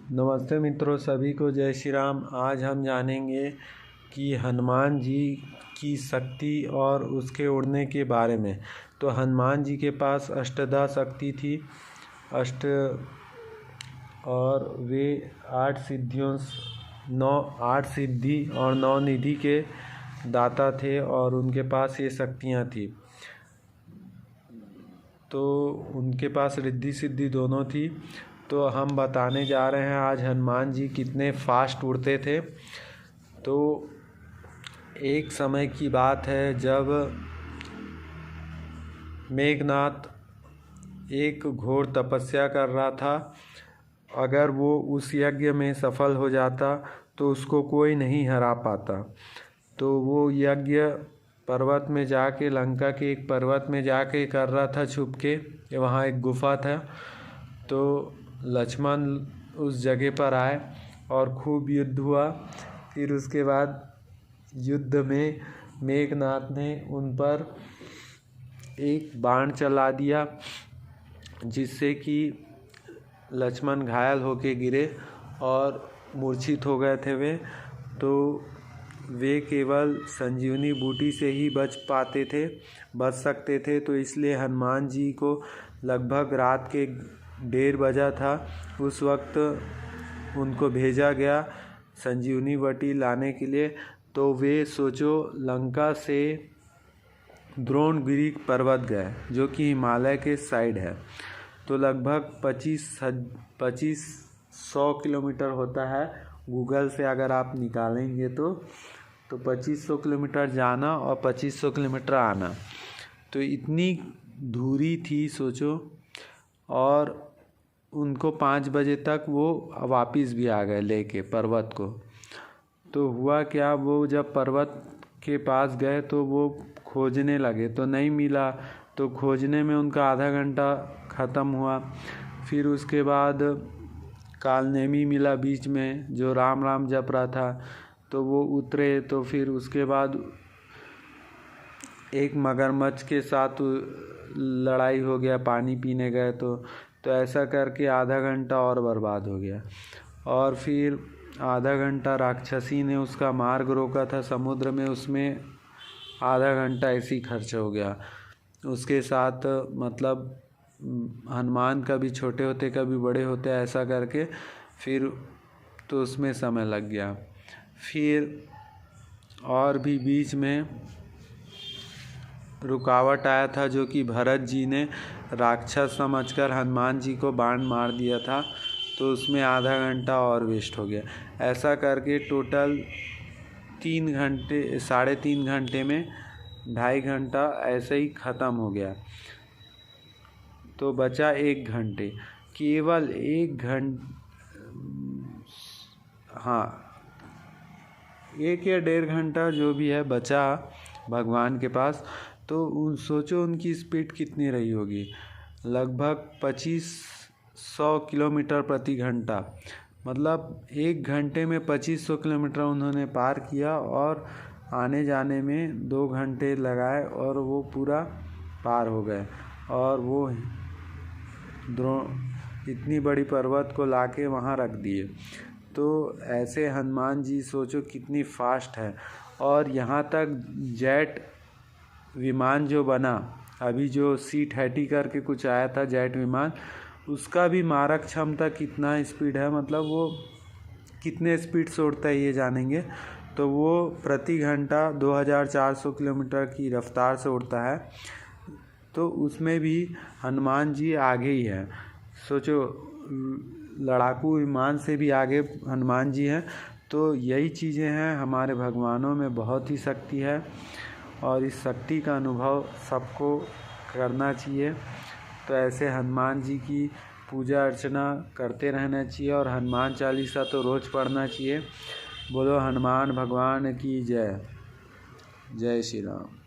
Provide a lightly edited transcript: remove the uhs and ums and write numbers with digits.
नमस्ते मित्रों, सभी को जय श्री राम। आज हम जानेंगे कि हनुमान जी की शक्ति और उसके उड़ने के बारे में। तो हनुमान जी के पास अष्टधा शक्ति थी, और वे 8 सिद्धि और 9 निधि के दाता थे और उनके पास ये शक्तियाँ थी। तो उनके पास रिद्धि सिद्धि दोनों थी। तो हम बताने जा रहे हैं आज हनुमान जी कितने फास्ट उड़ते थे। तो एक समय की बात है जब मेघनाथ एक घोर तपस्या कर रहा था। अगर वो उस यज्ञ में सफल हो जाता तो उसको कोई नहीं हरा पाता। तो वो यज्ञ पर्वत में जाके, लंका के एक पर्वत में जाके कर रहा था छुप के। वहाँ एक गुफा था। तो लक्ष्मण उस जगह पर आए और खूब युद्ध हुआ। फिर उसके बाद युद्ध में मेघनाथ ने उन पर एक बाण चला दिया, जिससे कि लक्ष्मण घायल होके गिरे और मूर्छित हो गए थे वे। तो वे केवल संजीवनी बूटी से ही बच सकते थे। तो इसलिए हनुमान जी को लगभग रात के 1:30 बजा था। उस वक्त उनको भेजा गया संजीवनी बूटी लाने के लिए। तो वे सोचो लंका से द्रोणगिरी पर्वत गए, जो कि हिमालय के साइड है। तो लगभग 2500 किलोमीटर होता है। गूगल से अगर आप निकालेंगे तो 2500 किलोमीटर जाना और 2500 किलोमीटर आना। तो इतनी दूरी थी सोचो। और उनको 5 बजे तक वो वापस भी आ गए लेके पर्वत को। तो हुआ क्या, वो जब पर्वत के पास गए तो वो खोजने लगे तो नहीं मिला। तो खोजने में उनका आधा घंटा ख़त्म हुआ। फिर उसके बाद कालनेमी मिला बीच में, जो राम राम जप रहा था। तो वो उतरे। तो फिर उसके बाद एक मगरमच्छ के साथ लड़ाई हो गया, पानी पीने गए तो ऐसा करके आधा घंटा और बर्बाद हो गया। और फिर आधा घंटा राक्षसी ने उसका मार्ग रोका था समुद्र में, उसमें आधा घंटा ऐसे ही खर्च हो गया। उसके साथ मतलब हनुमान कभी छोटे होते कभी बड़े होते, ऐसा करके फिर तो उसमें समय लग गया। फिर और भी बीच में रुकावट आया था, जो कि भरत जी ने राक्षस समझकर हनुमान जी को बाण मार दिया था। तो उसमें आधा घंटा और वेस्ट हो गया। ऐसा करके टोटल 3 घंटे, 3.5 घंटे में 2.5 घंटा ऐसे ही ख़त्म हो गया। तो बचा 1 घंटे, केवल 1 या 1.5 घंटा जो भी है बचा भगवान के पास। तो सोचो उनकी स्पीड कितनी रही होगी, लगभग 2500 किलोमीटर प्रति घंटा। मतलब 1 घंटे में 2500 किलोमीटर उन्होंने पार किया और आने जाने में 2 घंटे लगाए और वो पूरा पार हो गए। और वो इतनी बड़ी पर्वत को लाके वहाँ रख दिए। तो ऐसे हनुमान जी सोचो कितनी फास्ट है। और यहाँ तक जेट विमान जो बना, अभी जो C-30 करके कुछ आया था जेट विमान, उसका भी मारक क्षमता कितना स्पीड है, मतलब वो कितने स्पीड से उड़ता है ये जानेंगे। तो वो प्रति घंटा 2400 किलोमीटर की रफ्तार से उड़ता है। तो उसमें भी हनुमान जी आगे ही है। सोचो लड़ाकू विमान से भी आगे हनुमान जी हैं। तो यही चीज़ें हैं, हमारे भगवानों में बहुत ही शक्ति है और इस शक्ति का अनुभव सबको करना चाहिए। तो ऐसे हनुमान जी की पूजा अर्चना करते रहना चाहिए और हनुमान चालीसा तो रोज़ पढ़ना चाहिए। बोलो हनुमान भगवान की जय। जय श्री राम।